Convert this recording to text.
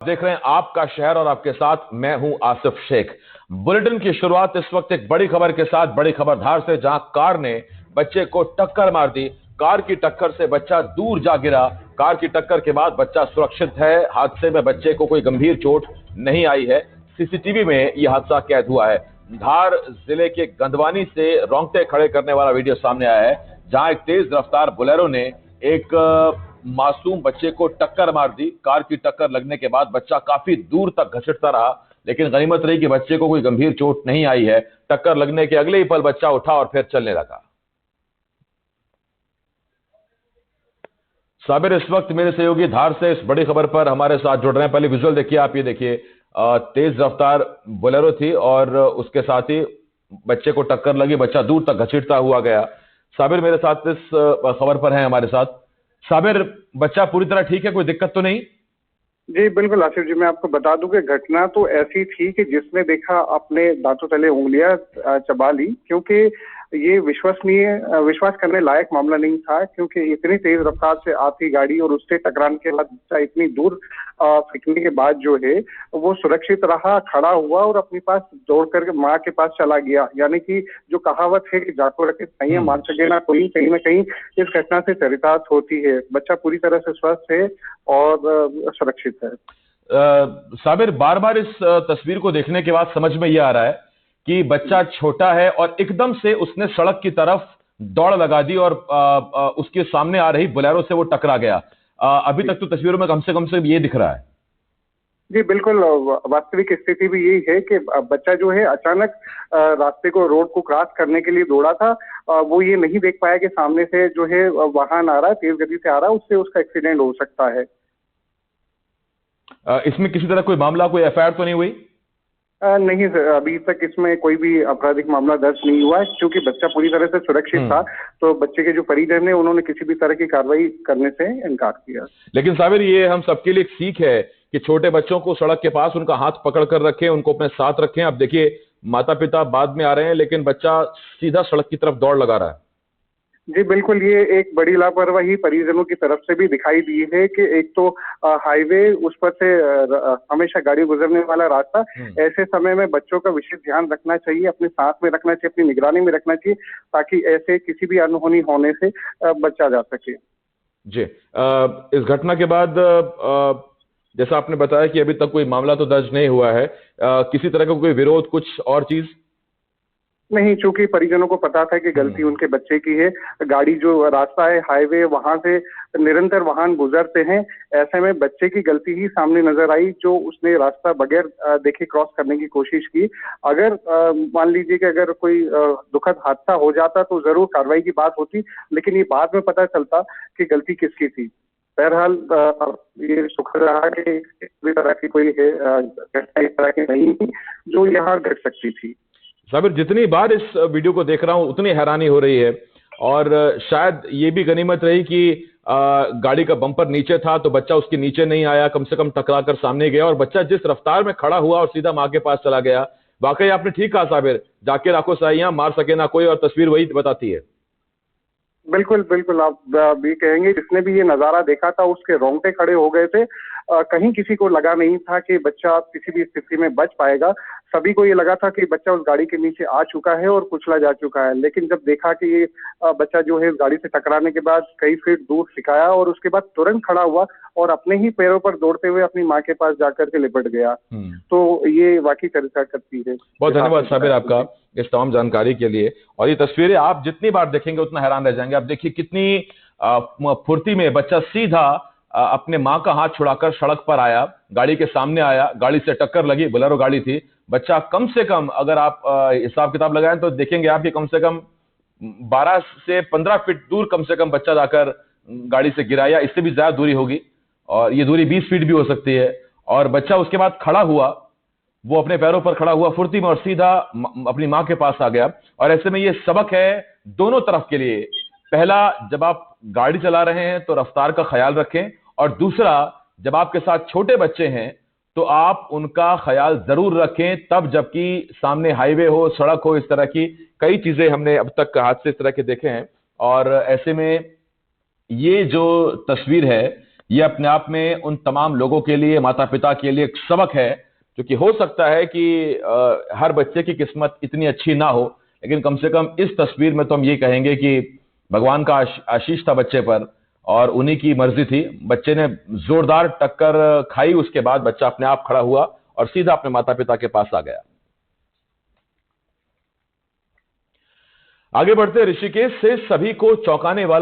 देख रहे हैं आपका शहर और आपके साथ मैं हूं आसिफ शेख। बुलेटिन की शुरुआत इस वक्त एक बड़ी खबर के साथ, बड़ी खबरधार से, जहां कार ने बच्चे को टक्कर मार दी। कार की टक्कर से बच्चा दूर जा गिरा। कार की टक्कर के बाद बच्चा सुरक्षित है। हादसे में बच्चे को कोई गंभीर चोट नहीं आई है। सीसीटीवी में यह हादसा कैद हुआ है। धार जिले के गंदवानी से रोंगटे खड़े करने वाला वीडियो सामने आया है, जहां एक तेज रफ्तार बोलेरो ने एक मासूम बच्चे को टक्कर मार दी। कार की टक्कर लगने के बाद बच्चा काफी दूर तक घसीटता रहा, लेकिन गनीमत रही कि बच्चे को कोई गंभीर चोट नहीं आई है। टक्कर लगने के अगले ही पल बच्चा उठा और फिर चलने लगा। साबिर इस वक्त मेरे सहयोगी धार से इस बड़ी खबर पर हमारे साथ जुड़ रहे हैं। पहले विजुअल देखिए आप, ये देखिए तेज रफ्तार बोलेरो थी और उसके साथ ही बच्चे को टक्कर लगी। बच्चा दूर तक घसीटता हुआ गया। साबिर मेरे साथ इस खबर पर हैं हमारे साथ। साबिर, बच्चा पूरी तरह ठीक है, कोई दिक्कत तो नहीं? जी बिल्कुल आसिफ जी, मैं आपको बता दूं कि घटना तो ऐसी थी कि जिसने देखा अपने दांतों तले उंगलियां चबा ली, क्योंकि ये विश्वास करने लायक मामला नहीं था। क्योंकि इतनी तेज रफ्तार से आती गाड़ी और उससे टकराने के बाद बच्चा इतनी दूर फेंकने के बाद जो है वो सुरक्षित रहा, खड़ा हुआ और अपने पास दौड़ करके माँ के पास चला गया। यानी कि जो कहावत है कि जाको रखे सैया मान सके ना कोई, कहीं ना कहीं इस घटना से चरितार्थ होती है। बच्चा पूरी तरह से स्वस्थ है और सुरक्षित है। साबिर, बार बार इस तस्वीर को देखने के बाद समझ में यह आ रहा है कि बच्चा छोटा है और एकदम से उसने सड़क की तरफ दौड़ लगा दी और उसके सामने आ रही बोलेरो से वो टकरा गया। अभी तक तो तस्वीरों में कम से ये दिख रहा है। जी बिल्कुल, वास्तविक स्थिति भी यही है कि बच्चा जो है अचानक रास्ते को, रोड को क्रॉस करने के लिए दौड़ा था। वो ये नहीं देख पाया कि सामने से जो है वाहन आ रहा है, तेज गति से आ रहा है, उससे उसका एक्सीडेंट हो सकता है। इसमें किसी तरह कोई मामला, कोई एफआईआर तो नहीं हुई? नहीं सर, अभी तक इसमें कोई भी आपराधिक मामला दर्ज नहीं हुआ है, क्योंकि बच्चा पूरी तरह से सुरक्षित था। तो बच्चे के जो परिजन है उन्होंने किसी भी तरह की कार्रवाई करने से इनकार किया। लेकिन साबिर, ये हम सबके लिए एक सीख है कि छोटे बच्चों को सड़क के पास उनका हाथ पकड़ कर रखें, उनको अपने साथ रखें। अब देखिए, माता पिता बाद में आ रहे हैं, लेकिन बच्चा सीधा सड़क की तरफ दौड़ लगा रहा है। जी बिल्कुल, ये एक बड़ी लापरवाही परिजनों की तरफ से भी दिखाई दी है कि एक तो हाईवे, उस पर से हमेशा गाड़ी गुजरने वाला रास्ता, ऐसे समय में बच्चों का विशेष ध्यान रखना चाहिए, अपने साथ में रखना चाहिए, अपनी निगरानी में रखना चाहिए, ताकि ऐसे किसी भी अनहोनी होने से बचा जा सके। जी, इस घटना के बाद जैसा आपने बताया कि अभी तक कोई मामला तो दर्ज नहीं हुआ है, किसी तरह का कोई विरोध, कुछ और चीज? नहीं, चूंकि परिजनों को पता था कि गलती उनके बच्चे की है। गाड़ी, जो रास्ता है हाईवे, वहां से निरंतर वाहन गुजरते हैं। ऐसे में बच्चे की गलती ही सामने नजर आई, जो उसने रास्ता बगैर देखे क्रॉस करने की कोशिश की। अगर मान लीजिए कि अगर कोई दुखद हादसा हो जाता तो जरूर कार्रवाई की बात होती, लेकिन ये बाद में पता चलता कि गलती किसकी थी। बहरहाल ये सुखद रहा कि किसी तरह की कोई घटना इस तरह की नहीं थी जो यहाँ घट सकती थी। साबिर, जितनी बार इस वीडियो को देख रहा हूं उतनी हैरानी हो रही है। और शायद ये भी गनीमत रही कि गाड़ी का बम्पर नीचे था तो बच्चा उसके नीचे नहीं आया, कम से कम टकरा कर सामने गया और बच्चा जिस रफ्तार में खड़ा हुआ और सीधा मां के पास चला गया। वाकई आपने ठीक कहा साबिर, जाके राखो साइयां, मार सके ना कोई, और तस्वीर वही बताती है। बिल्कुल बिल्कुल, आप भी कहेंगे जिसने भी ये नजारा देखा था उसके रोंगटे खड़े हो गए थे। कहीं किसी को लगा नहीं था कि बच्चा किसी भी स्थिति में बच पाएगा। सभी को ये लगा था कि बच्चा उस गाड़ी के नीचे आ चुका है और कुचला जा चुका है। लेकिन जब देखा कि ये बच्चा जो है इस गाड़ी से टकराने के बाद कई फीट दूर सिकाया और उसके बाद तुरंत खड़ा हुआ और अपने ही पैरों पर दौड़ते हुए अपनी माँ के पास जाकर के लिपट गया, तो ये वाकई चर्चा करती है। बहुत धन्यवाद साबिर आपका इस तमाम जानकारी के लिए। और ये तस्वीरें आप जितनी बार देखेंगे उतना हैरान रह जाएंगे। आप देखिए कितनी फुर्ती में बच्चा सीधा अपने मां का हाथ छुड़ाकर सड़क पर आया, गाड़ी के सामने आया, गाड़ी से टक्कर लगी, बोलेरो गाड़ी थी। बच्चा कम से कम, अगर आप हिसाब किताब लगाएं तो देखेंगे आप कि कम से कम 12 से 15 फीट दूर कम से कम बच्चा जाकर गाड़ी से गिरा, या इससे भी ज्यादा दूरी होगी, और ये दूरी 20 फीट भी हो सकती है। और बच्चा उसके बाद खड़ा हुआ, वो अपने पैरों पर खड़ा हुआ फुर्ती में और सीधा अपनी मां के पास आ गया। और ऐसे में ये सबक है दोनों तरफ के लिए। पहला, जब आप गाड़ी चला रहे हैं तो रफ्तार का ख्याल रखें, और दूसरा, जब आपके साथ छोटे बच्चे हैं तो आप उनका ख्याल जरूर रखें, तब जबकि सामने हाईवे हो, सड़क हो, इस तरह की कई चीजें हमने अब तक हादसे इस तरह के देखे हैं। और ऐसे में ये जो तस्वीर है ये अपने आप में उन तमाम लोगों के लिए, माता पिता के लिए एक सबक है, क्योंकि हो सकता है कि हर बच्चे की किस्मत इतनी अच्छी ना हो, लेकिन कम से कम इस तस्वीर में तो हम ये कहेंगे कि भगवान का आशीष था बच्चे पर और उन्हीं की मर्जी थी। बच्चे ने जोरदार टक्कर खाई, उसके बाद बच्चा अपने आप खड़ा हुआ और सीधा अपने माता पिता के पास आ गया। आगे बढ़ते ऋषिकेश से सभी को चौंकाने वाला